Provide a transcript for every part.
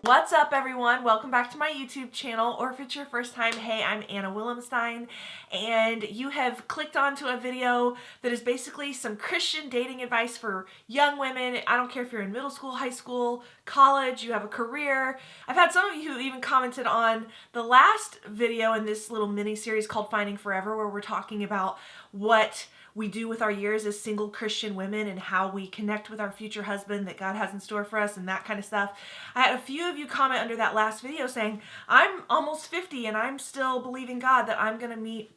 What's up, everyone? Welcome back to my YouTube channel, or if it's your first time, hey, I'm Anna Willemstein, and you have clicked onto a video that is basically some Christian dating advice for young women. I don't care if you're in middle school, high school, college, you have a career. I've had some of you who even commented on the last video in this little mini series called Finding Forever, where we're talking about what we do with our years as single Christian women and how we connect with our future husband that God has in store for us and that kind of stuff. I had a few of you comment under that last video saying, I'm almost 50 and I'm still believing God that I'm going to meet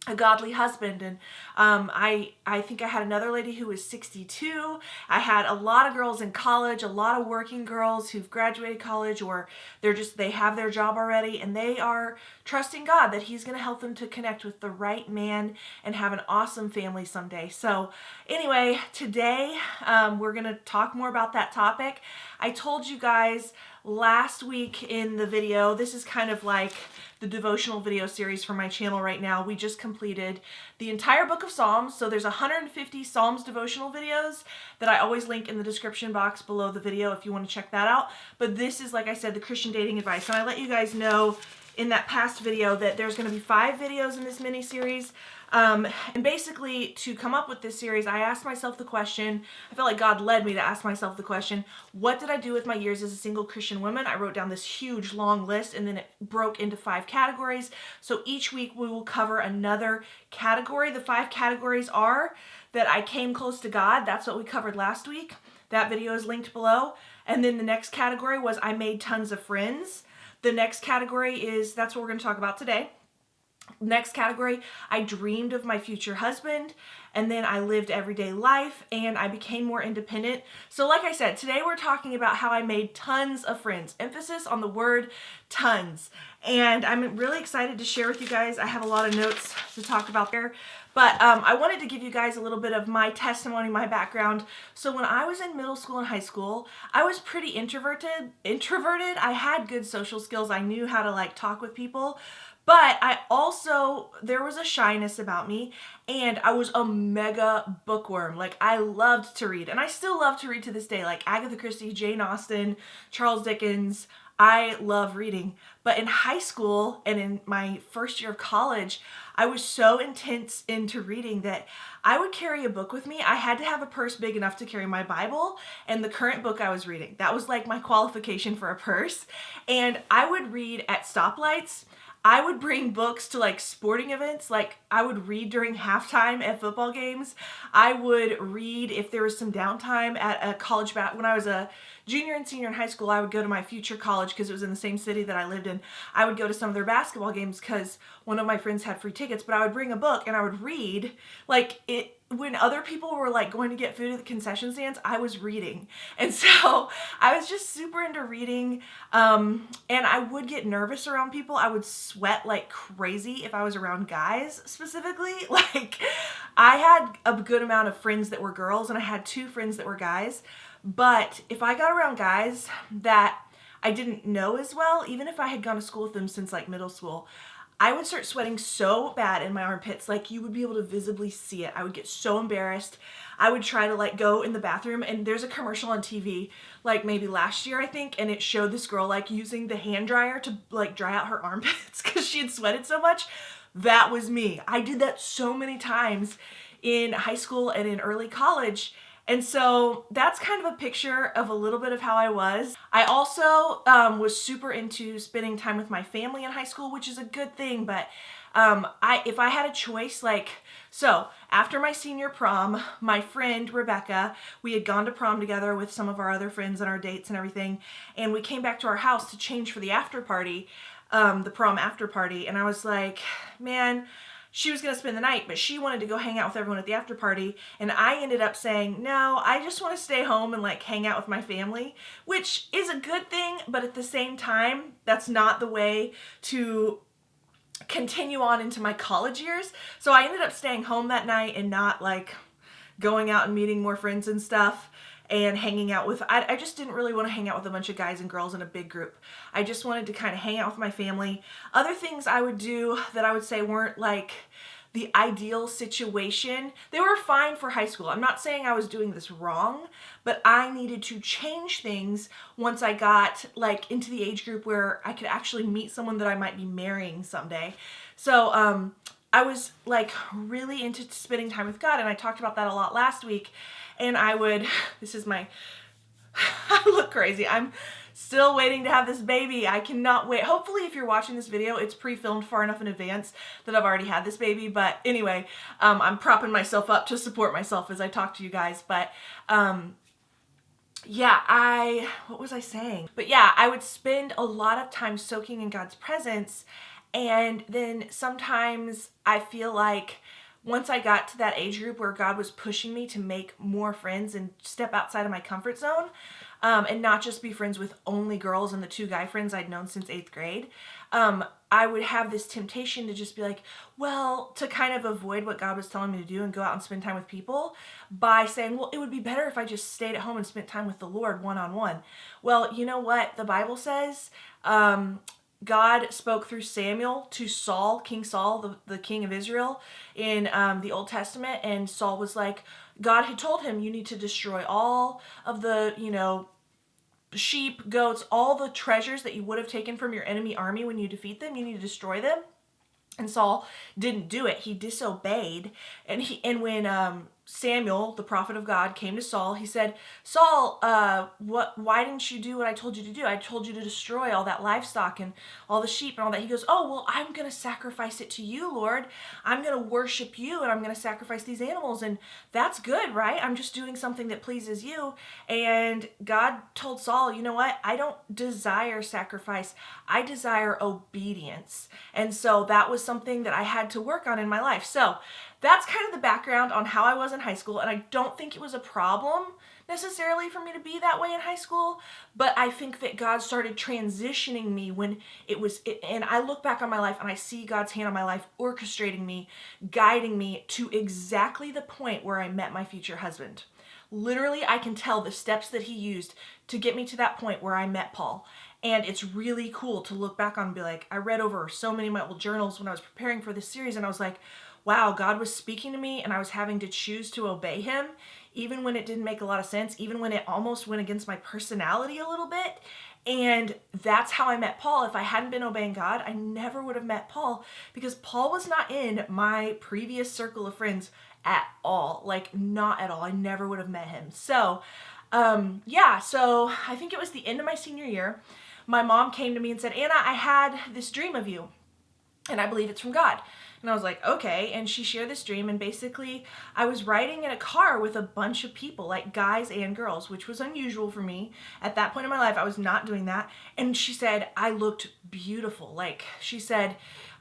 a godly husband. And I think I had another lady who was 62. I had a lot of girls in college, a lot of working girls who've graduated college, or they have their job already, and they are trusting God that He's going to help them to connect with the right man and have an awesome family someday. So anyway, today we're going to talk more about that topic. I told you guys last week in the video, this is kind of like the devotional video series for my channel right now. We just completed the entire book of Psalms. So there's 150 Psalms devotional videos that I always link in the description box below the video if you want to check that out. But this is, like I said, the Christian dating advice. And I let you guys know in that past video that there's going to be 5 videos in this mini series. And basically, to come up with this series, I asked myself the question, I felt like God led me to ask myself the question, what did I do with my years as a single Christian woman? I wrote down this huge long list, and then it broke into 5 categories. So each week we will cover another category. The 5 categories are that I came close to God. That's what we covered last week. That video is linked below. And then the next category was I made tons of friends. The next category is, that's what we're going to talk about today. Next category, I dreamed of my future husband, and then I lived everyday life, and I became more independent. So like I said, today we're talking about how I made tons of friends. Emphasis on the word tons. And I'm really excited to share with you guys. I have a lot of notes to talk about there. But I wanted to give you guys a little bit of my testimony, my background. So when I was in middle school and high school, I was pretty introverted. I had good social skills. I knew how to talk with people. But there was a shyness about me, and I was a mega bookworm. I loved to read, and I still love to read to this day, like Agatha Christie, Jane Austen, Charles Dickens. I love reading. But in high school and in my first year of college, I was so intense into reading that I would carry a book with me. I had to have a purse big enough to carry my Bible and the current book I was reading. That was my qualification for a purse. And I would read at stoplights. I would bring books to sporting events. I would read during halftime at football games. I would read if there was some downtime at a college when I was a junior and senior in high school. I would go to my future college because it was in the same city that I lived in. I would go to some of their basketball games because one of my friends had free tickets, but I would bring a book and I would read when other people were going to get food at the concession stands. I was reading. And so I was just super into reading. And I would get nervous around people. I would sweat like crazy if I was around guys specifically. I had a good amount of friends that were girls, and I had 2 friends that were guys. But if I got around guys that I didn't know as well, even if I had gone to school with them since middle school, I would start sweating so bad in my armpits, you would be able to visibly see it. I would get so embarrassed. I would try to go in the bathroom, and there's a commercial on TV, maybe last year, I think, and it showed this girl using the hand dryer to dry out her armpits because she had sweated so much. That was me. I did that so many times in high school and in early college. And so that's kind of a picture of a little bit of how I was. I also was super into spending time with my family in high school, which is a good thing. But if I had a choice, so after my senior prom, my friend Rebecca, we had gone to prom together with some of our other friends and our dates and everything. And we came back to our house to change for the after party, the prom after party. And I was like, man, she was going to spend the night, but she wanted to go hang out with everyone at the after party. And I ended up saying, no, I just want to stay home and hang out with my family, which is a good thing. But at the same time, that's not the way to continue on into my college years. So I ended up staying home that night and not going out and meeting more friends and stuff and hanging out with, I just didn't really want to hang out with a bunch of guys and girls in a big group. I just wanted to kind of hang out with my family. Other things I would do that I would say weren't the ideal situation. They were fine for high school. I'm not saying I was doing this wrong, but I needed to change things once I got like into the age group where I could actually meet someone that I might be marrying someday. So I was like really into spending time with God, and I talked about that a lot last week. And I would, this is my, I look crazy. I'm still waiting to have this baby. I cannot wait. Hopefully if you're watching this video, it's pre-filmed far enough in advance that I've already had this baby. But anyway, I'm propping myself up to support myself as I talk to you guys. But yeah, what was I saying? But yeah, I would spend a lot of time soaking in God's presence. And then sometimes I feel like once I got to that age group where God was pushing me to make more friends and step outside of my comfort zone, and not just be friends with only girls and the 2 guy friends I'd known since 8th grade, I would have this temptation to just be like, well, to kind of avoid what God was telling me to do and go out and spend time with people by saying, well, it would be better if I just stayed at home and spent time with the Lord one-on-one. Well, you know what the Bible says? God spoke through Samuel to Saul, King Saul, the king of Israel in the Old Testament. And Saul was like, God had told him, you need to destroy all of the, sheep, goats, all the treasures that you would have taken from your enemy army when you defeat them. You need to destroy them. And Saul didn't do it. He disobeyed. And when Samuel, the prophet of God, came to Saul, he said, Saul, why didn't you do what I told you to do? I told you to destroy all that livestock and all the sheep and all that. He goes, oh, well, I'm going to sacrifice it to you, Lord. I'm going to worship you, and I'm going to sacrifice these animals. And that's good, right? I'm just doing something that pleases you. And God told Saul, you know what? I don't desire sacrifice. I desire obedience. And so that was something that I had to work on in my life. So that's kind of the background on how I was in high school, and I don't think it was a problem necessarily for me to be that way in high school, but I think that God started transitioning me when and I look back on my life and I see God's hand on my life orchestrating me, guiding me to exactly the point where I met my future husband. Literally, I can tell the steps that he used to get me to that point where I met Paul. And it's really cool to look back on and be like, I read over so many of my old journals when I was preparing for this series, and I was like, wow, God was speaking to me and I was having to choose to obey him, even when it didn't make a lot of sense, even when it almost went against my personality a little bit. And that's how I met Paul. If I hadn't been obeying God, I never would have met Paul, because Paul was not in my previous circle of friends at all. Like, not at all. I never would have met him. So, yeah, so I think it was the end of my senior year. My mom came to me and said, Anna, I had this dream of you, and I believe it's from God. And I was like, okay. And she shared this dream, and basically I was riding in a car with a bunch of people, like guys and girls, which was unusual for me. At that point in my life, I was not doing that. And she said, I looked beautiful. Like, she said,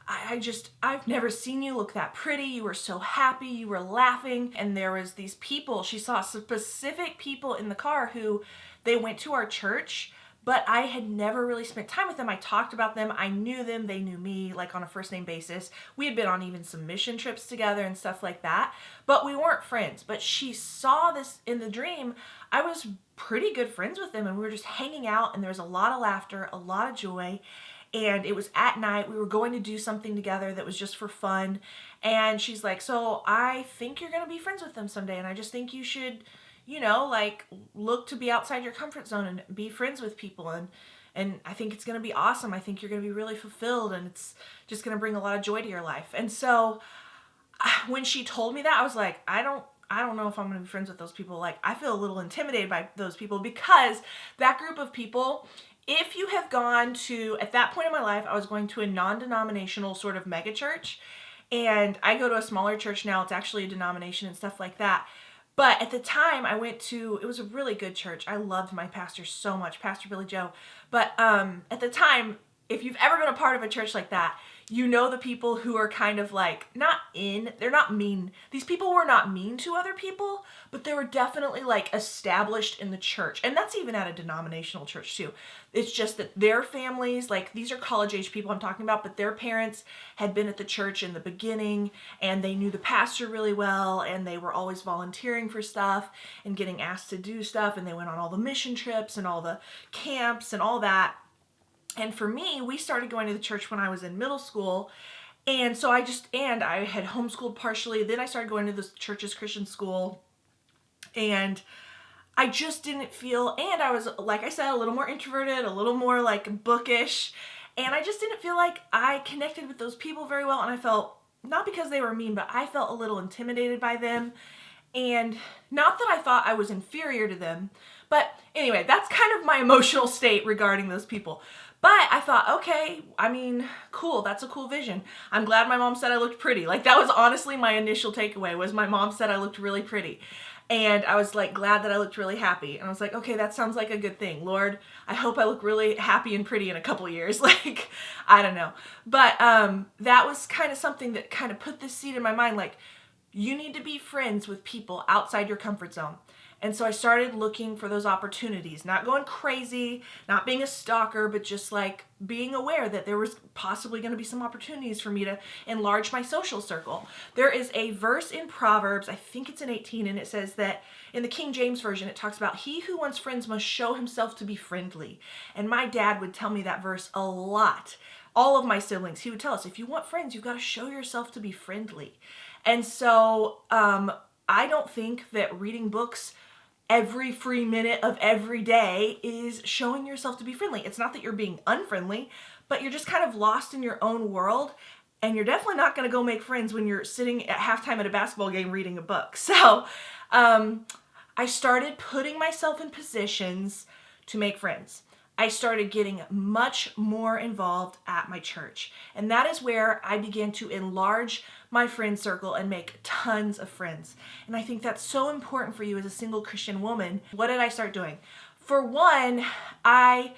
I've never seen you look that pretty. You were so happy. You were laughing. And there was these people. She saw specific people in the car who they went to our church, but I had never really spent time with them. I talked about them. I knew them. They knew me, like on a first name basis. We had been on even some mission trips together and stuff like that, but we weren't friends. But she saw this in the dream. I was pretty good friends with them, and we were just hanging out, and there was a lot of laughter, a lot of joy. And it was at night. We were going to do something together that was just for fun. And she's like, so I think you're going to be friends with them someday, and I just think you should, like, look to be outside your comfort zone and be friends with people. And I think it's going to be awesome. I think you're going to be really fulfilled, and it's just going to bring a lot of joy to your life. And so when she told me that, I was like, I don't know if I'm going to be friends with those people. Like, I feel a little intimidated by those people, because that group of people, if you have gone to, at that point in my life, I was going to a non-denominational sort of mega church, and I go to a smaller church now. It's actually a denomination and stuff like that. But at the time I went to, it was a really good church. I loved my pastor so much, Pastor Billy Joe. But at the time, if you've ever been a part of a church like that, you know the people who are kind of like, they're not mean. These people were not mean to other people, but they were definitely like established in the church. And that's even at a denominational church too. It's just that their families, like, these are college age people I'm talking about, but their parents had been at the church in the beginning, and they knew the pastor really well, and they were always volunteering for stuff and getting asked to do stuff, and they went on all the mission trips and all the camps and all that. And for me, we started going to the church when I was in middle school, And so I had homeschooled partially. Then I started going to this church's Christian school, and I just didn't feel, and I was, like I said, a little more introverted, a little more like bookish, and I just didn't feel like I connected with those people very well. And I felt, not because they were mean, but I felt a little intimidated by them. And not that I thought I was inferior to them, but anyway, that's kind of my emotional state regarding those people. But I thought, okay, I mean, cool, that's a cool vision. I'm glad my mom said I looked pretty. Like, that was honestly my initial takeaway, was my mom said I looked really pretty. And I was like glad that I looked really happy. And I was like, okay, that sounds like a good thing. Lord, I hope I look really happy and pretty in a couple years. Like, I don't know. But that was kind of something that kind of put this seed in my mind, like, you need to be friends with people outside your comfort zone. And so I started looking for those opportunities, not going crazy, not being a stalker, but just like being aware that there was possibly going to be some opportunities for me to enlarge my social circle. There is a verse in Proverbs, I think it's in 18, and it says that in the King James Version, it talks about, he who wants friends must show himself to be friendly. And my dad would tell me that verse a lot. All of my siblings, he would tell us, if you want friends, you've got to show yourself to be friendly. And so I don't think that reading books every free minute of every day is showing yourself to be friendly. It's not that you're being unfriendly, but you're just kind of lost in your own world, and you're definitely not going to go make friends when you're sitting at halftime at a basketball game reading a book. So I started putting myself in positions to make friends. I started getting much more involved at my church. And that is where I began to enlarge my friend circle and make tons of friends. And I think that's so important for you as a single Christian woman. What did I start doing? For one, I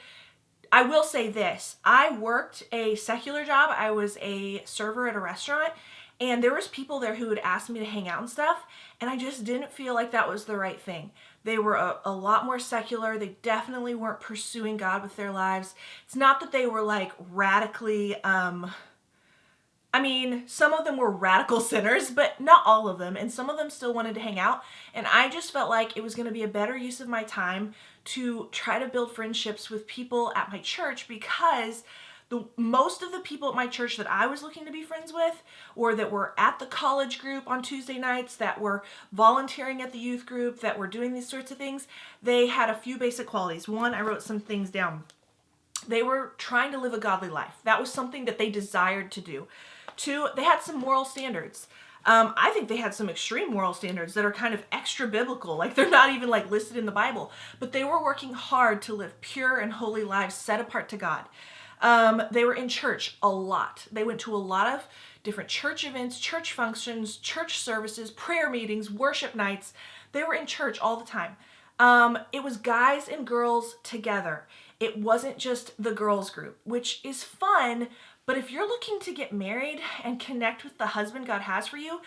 will say this. I worked a secular job. I was a server at a restaurant, and there was people there who would ask me to hang out and stuff, and I just didn't feel like that was the right thing. They were a lot more secular. They definitely weren't pursuing God with their lives. It's not that they were like radically, I mean, some of them were radical sinners, but not all of them. And some of them still wanted to hang out. And I just felt like it was going to be a better use of my time to try to build friendships with people at my church, because most of the people at my church that I was looking to be friends with, or that were at the college group on Tuesday nights, that were volunteering at the youth group, that were doing these sorts of things, they had a few basic qualities. One, I wrote some things down. They were trying to live a godly life. That was something that they desired to do. Two, they had some moral standards. I think they had some extreme moral standards that are kind of extra biblical. Like, they're not even like listed in the Bible, but they were working hard to live pure and holy lives set apart to God. They were in church a lot. They went to a lot of different church events, church functions, church services, prayer meetings, worship nights. They were in church all the time. It was guys and girls together. It wasn't just the girls group, which is fun. But if you're looking to get married and connect with the husband God has for you,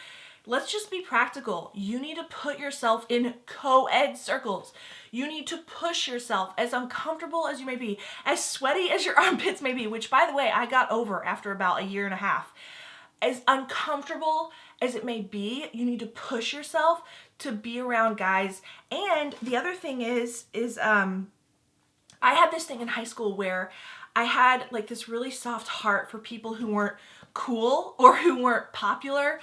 let's just be practical. You need to put yourself in co-ed circles. You need to push yourself, as uncomfortable as you may be, as sweaty as your armpits may be, which, by the way, I got over after about a year and a half. As uncomfortable as it may be, you need to push yourself to be around guys. And the other thing is I had this thing in high school where I had like this really soft heart for people who weren't cool or who weren't popular.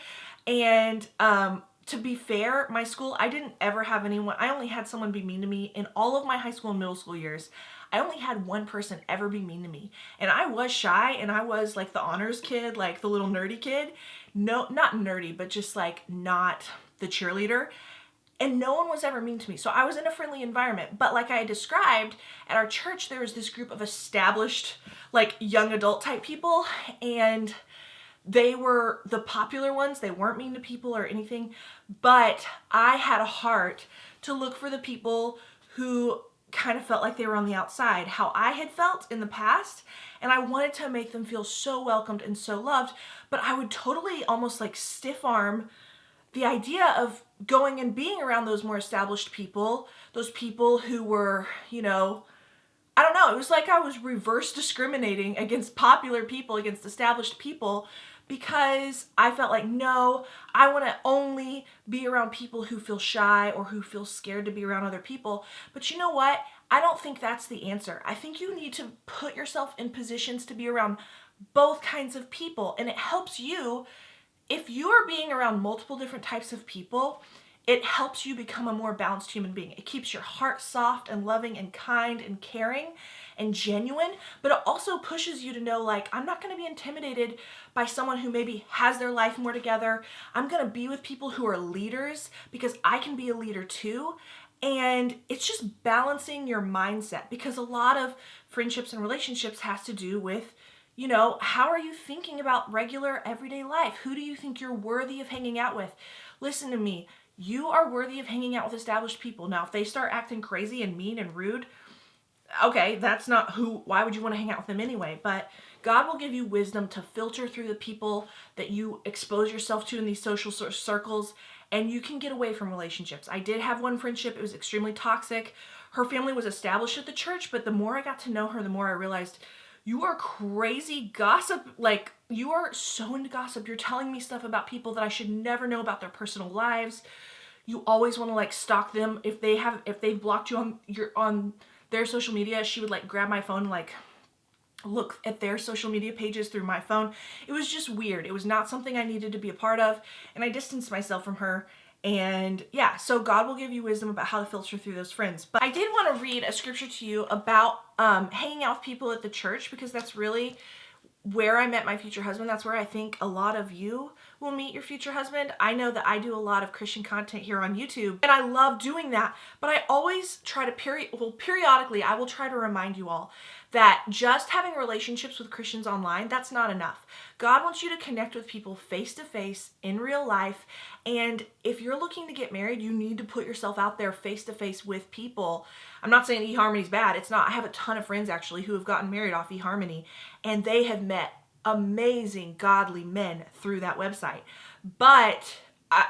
And to be fair, my school, I didn't ever have anyone, I only had someone be mean to me in all of my high school and middle school years. I only had one person ever be mean to me. And I was shy, and I was like the honors kid, like the little nerdy kid. No, not nerdy, but just like not the cheerleader. And no one was ever mean to me. So I was in a friendly environment. But like I described, at our church, there was this group of established, like young adult type people. And they were the popular ones. They weren't mean to people or anything. But I had a heart to look for the people who kind of felt like they were on the outside, how I had felt in the past. And I wanted to make them feel so welcomed and so loved. But I would totally almost like stiff arm the idea of going and being around those more established people, those people who were, you know, I don't know, it was like I was reverse discriminating against popular people, against established people, because I felt like, no, I want to only be around people who feel shy or who feel scared to be around other people. But you know what? I don't think that's the answer. I think you need to put yourself in positions to be around both kinds of people. And it helps you, if you are being around multiple different types of people, it helps you become a more balanced human being. It keeps your heart soft and loving and kind and caring and genuine, but it also pushes you to know, like, I'm not going to be intimidated by someone who maybe has their life more together. I'm going to be with people who are leaders because I can be a leader too. And it's just balancing your mindset, because a lot of friendships and relationships has to do with, you know, how are you thinking about regular everyday life? Who do you think you're worthy of hanging out with? Listen to me. You are worthy of hanging out with established people. Now, if they start acting crazy and mean and rude, okay, that's not why would you want to hang out with them anyway? But God will give you wisdom to filter through the people that you expose yourself to in these social circles, and you can get away from relationships. I did have one friendship. It was extremely toxic. Her family was established at the church, but the more I got to know her, the more I realized, you are crazy gossip. Like, you are so into gossip. You're telling me stuff about people that I should never know about their personal lives. You always want to like stalk them. If they've blocked you on their social media, she would like grab my phone and like look at their social media pages through my phone. It was just weird. It was not something I needed to be a part of, and I distanced myself from her. And yeah, so God will give you wisdom about how to filter through those friends. But I did want to read a scripture to you about hanging out with people at the church, because that's really where I met my future husband. That's where I think a lot of you will meet your future husband. I know that I do a lot of Christian content here on YouTube, and I love doing that, but I always try to periodically, I will try to remind you all that just having relationships with Christians online, that's not enough. God wants you to connect with people face to face in real life. And if you're looking to get married, you need to put yourself out there face to face with people. I'm not saying eHarmony's bad. It's not. I have a ton of friends actually who have gotten married off eHarmony, and they have met amazing godly men through that website. But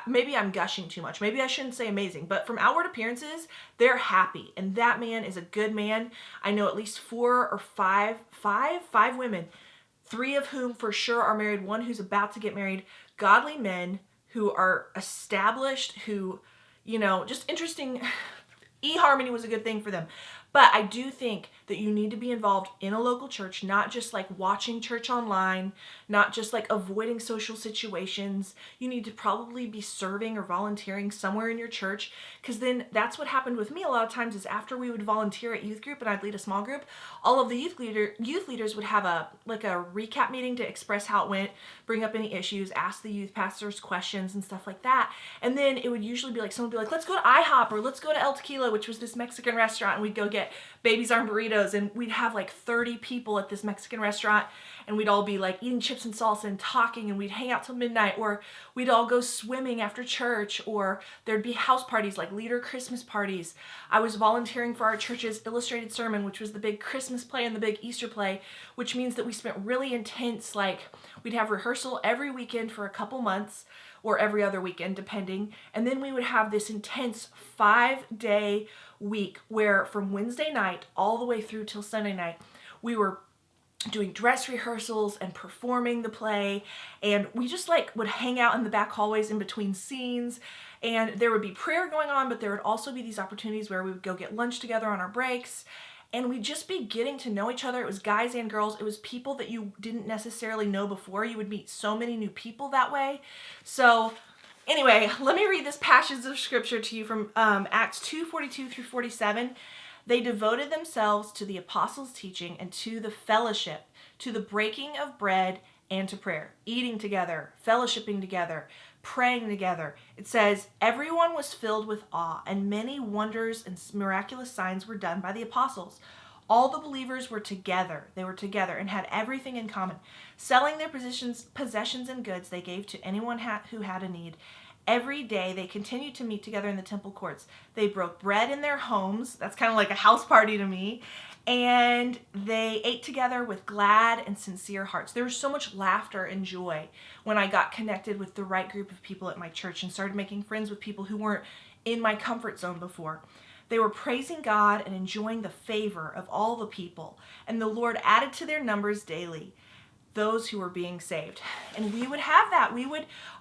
maybe I'm gushing too much. Maybe I shouldn't say amazing, but from outward appearances, they're happy. And that man is a good man. I know at least five women, 3 of whom for sure are married, 1 who's about to get married, godly men who are established, who, you know, just interesting. eHarmony was a good thing for them. But I do think that you need to be involved in a local church, not just like watching church online, not just like avoiding social situations. You need to probably be serving or volunteering somewhere in your church, because then that's what happened with me a lot of times, is after we would volunteer at youth group and I'd lead a small group, all of the youth leaders would have a recap meeting to express how it went, bring up any issues, ask the youth pastors questions and stuff like that. And then it would usually be like, someone would be like, let's go to IHOP, or let's go to El Tequila, which was this Mexican restaurant, and we'd go get babies arm burritos, and we'd have like 30 people at this Mexican restaurant, and we'd all be like eating chips and salsa and talking, and we'd hang out till midnight, or we'd all go swimming after church, or there'd be house parties like leader Christmas parties. I was volunteering for our church's illustrated sermon, which was the big Christmas play and the big Easter play, which means that we spent really intense, like we'd have rehearsal every weekend for a couple months, or every other weekend depending, and then we would have this intense 5-day week where from Wednesday night all the way through till Sunday night we were doing dress rehearsals and performing the play, and we just like would hang out in the back hallways in between scenes, and there would be prayer going on, but there would also be these opportunities where we would go get lunch together on our breaks, and we'd just be getting to know each other. It was guys and girls. It was people that you didn't necessarily know before. You would meet so many new people that way. So anyway, let me read this passage of scripture to you from Acts 2:42 through 47. They devoted themselves to the apostles' teaching and to the fellowship, to the breaking of bread and to prayer, eating together, fellowshipping together, praying together. It says, everyone was filled with awe, and many wonders and miraculous signs were done by the apostles. All the believers were together. They were together and had everything in common. Selling their possessions and goods, they gave to anyone who had a need. Every day they continued to meet together in the temple courts. They broke bread in their homes. That's kind of like a house party to me. And they ate together with glad and sincere hearts. There was so much laughter and joy when I got connected with the right group of people at my church and started making friends with people who weren't in my comfort zone before. They were praising God and enjoying the favor of all the people. And the Lord added to their numbers daily those who were being saved. And we would have that.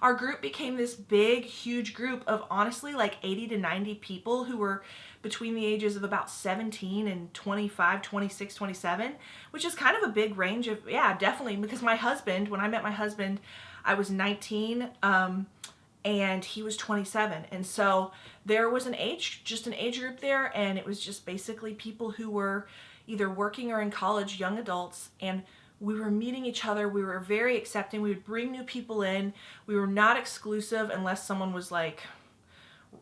Our group became this big, huge group of honestly like 80 to 90 people who were between the ages of about 17 and 25, 26, 27, which is kind of a big range of, yeah, definitely, because my husband, when I met my husband, I was 19, and he was 27. And so there was just an age group there, and it was just basically people who were either working or in college, young adults, and we were meeting each other. We were very accepting. We would bring new people in. We were not exclusive unless someone was like,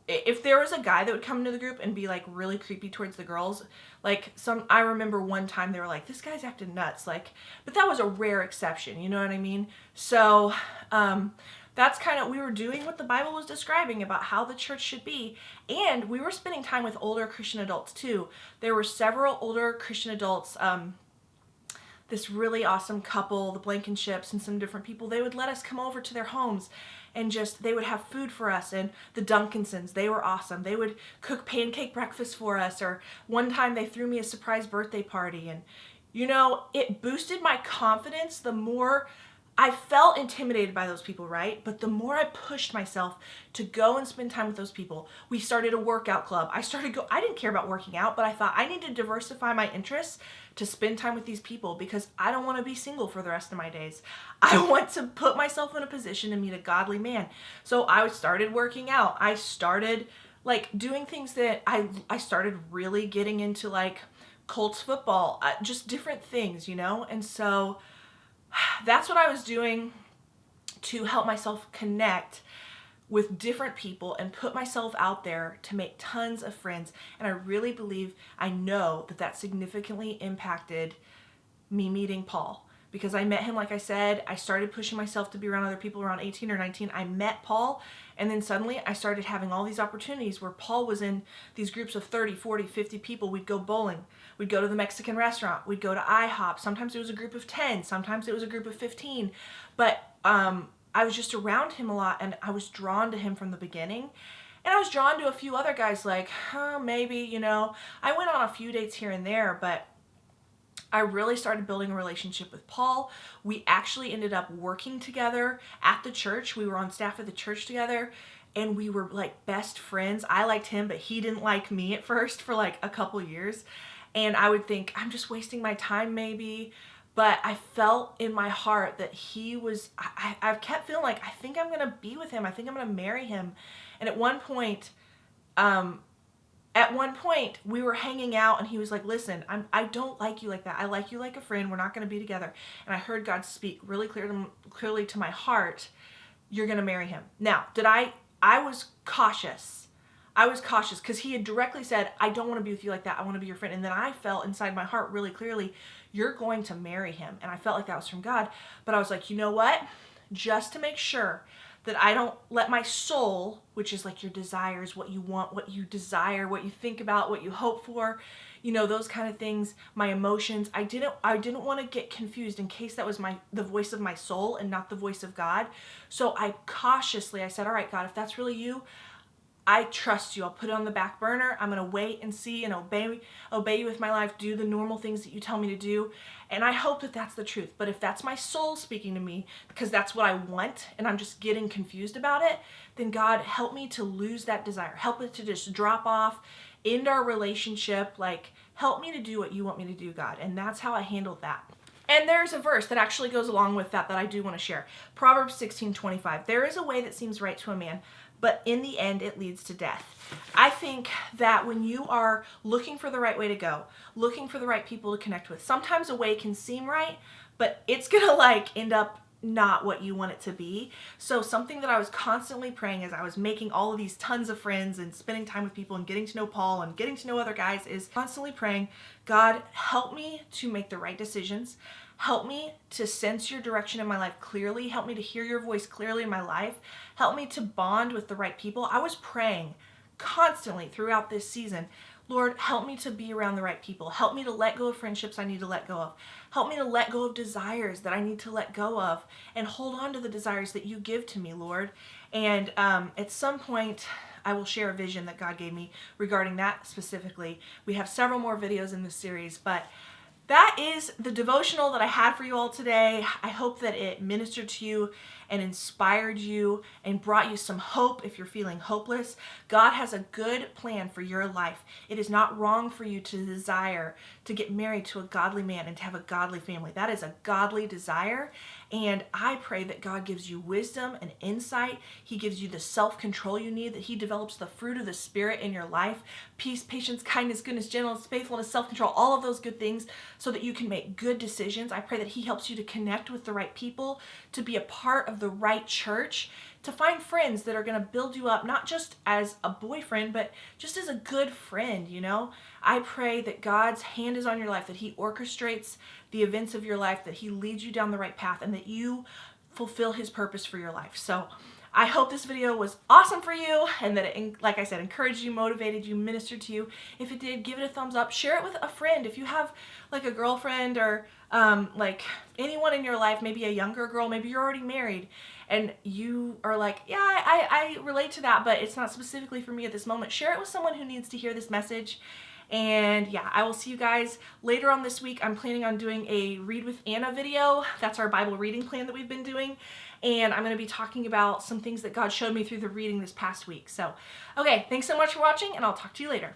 if there was a guy that would come into the group and be like really creepy towards the girls, like I remember one time they were like, this guy's acting nuts, like, but that was a rare exception, you know what I mean? So, that's kind of, we were doing what the Bible was describing about how the church should be, and we were spending time with older Christian adults too. There were several older Christian adults, this really awesome couple, the Blankenships and some different people, they would let us come over to their homes and they would have food for us. And the Duncansons, they were awesome. They would cook pancake breakfast for us, or one time they threw me a surprise birthday party. And, you know, it boosted my confidence. The more I felt intimidated by those people, right? But the more I pushed myself to go and spend time with those people, we started a workout club. I didn't care about working out, but I thought I need to diversify my interests to spend time with these people, because I don't want to be single for the rest of my days. I want to put myself in a position to meet a godly man. So I started working out. I started like doing things that I started really getting into, like Colts football, just different things, you know? And so that's what I was doing to help myself connect with different people and put myself out there to make tons of friends. And I really believe, I know that significantly impacted me meeting Paul, because I met him, like I said, I started pushing myself to be around other people around 18 or 19. I met Paul, and then suddenly I started having all these opportunities where Paul was in these groups of 30, 40, 50 people. We'd go bowling. We'd go to the Mexican restaurant. We'd go to IHOP. Sometimes it was a group of 10. Sometimes it was a group of 15. But I was just around him a lot, and I was drawn to him from the beginning. And I was drawn to a few other guys, like, maybe, you know. I went on a few dates here and there, but I really started building a relationship with Paul. We actually ended up working together at the church. We were on staff at the church together, and we were like best friends. I liked him, but he didn't like me at first for like a couple years. And I would think, I'm just wasting my time maybe. But I felt in my heart that he was, I kept feeling like, I think I'm going to be with him. I think I'm going to marry him. And at one point, we were hanging out, and he was like, listen, I don't like you like that. I like you like a friend. We're not going to be together. And I heard God speak really clearly to my heart, you're going to marry him. Now, I was cautious. I was cautious because he had directly said, I don't want to be with you like that. I want to be your friend. And then I felt inside my heart really clearly, you're going to marry him. And I felt like that was from God. But I was like, you know what? Just to make sure that I don't let my soul, which is like your desires, what you want, what you desire, what you think about, what you hope for, you know, those kind of things, my emotions, I didn't want to get confused in case that was the voice of my soul and not the voice of God. So I said, all right, God, if that's really you, I trust you. I'll put it on the back burner. I'm going to wait and see and obey you with my life, do the normal things that you tell me to do. And I hope that that's the truth. But if that's my soul speaking to me, because that's what I want, and I'm just getting confused about it, then God, help me to lose that desire. Help it to just drop off, end our relationship. Like, help me to do what you want me to do, God. And that's how I handled that. And there's a verse that actually goes along with that I do want to share. Proverbs 16:25. There is a way that seems right to a man, but in the end it leads to death. I think that when you are looking for the right way to go, looking for the right people to connect with, sometimes a way can seem right, but it's gonna like end up not what you want it to be. So something that I was constantly praying as I was making all of these tons of friends and spending time with people and getting to know Paul and getting to know other guys is constantly praying, God, help me to make the right decisions. Help me to sense your direction in my life clearly. Help me to hear your voice clearly in my life. Help me to bond with the right people. I was praying constantly throughout this season, Lord, help me to be around the right people. Help me to let go of friendships I need to let go of. Help me to let go of desires that I need to let go of and hold on to the desires that you give to me, Lord. And at some point, I will share a vision that God gave me regarding that specifically. We have several more videos in this series, but that is the devotional that I had for you all today. I hope that it ministered to you and inspired you and brought you some hope if you're feeling hopeless. God has a good plan for your life. It is not wrong for you to desire to get married to a godly man and to have a godly family. That is a godly desire. And I pray that God gives you wisdom and insight. He gives you the self-control you need, that He develops the fruit of the Spirit in your life: peace, patience, kindness, goodness, gentleness, faithfulness, self-control, all of those good things, so that you can make good decisions. I pray that He helps you to connect with the right people, to be a part of the right church, to find friends that are going to build you up, not just as a boyfriend, but just as a good friend, you know? I pray that God's hand is on your life, that He orchestrates the events of your life, that He leads you down the right path, and that you fulfill His purpose for your life. So I hope this video was awesome for you, and that it, like I said, encouraged you, motivated you, ministered to you. If it did, give it a thumbs up. Share it with a friend. If you have like a girlfriend or like anyone in your life, maybe a younger girl, maybe you're already married, and you are like, yeah, I relate to that, but it's not specifically for me at this moment. Share it with someone who needs to hear this message. And yeah, I will see you guys later on this week. I'm planning on doing a Read with Anna video. That's our Bible reading plan that we've been doing. And I'm going to be talking about some things that God showed me through the reading this past week. So, okay, thanks so much for watching, and I'll talk to you later.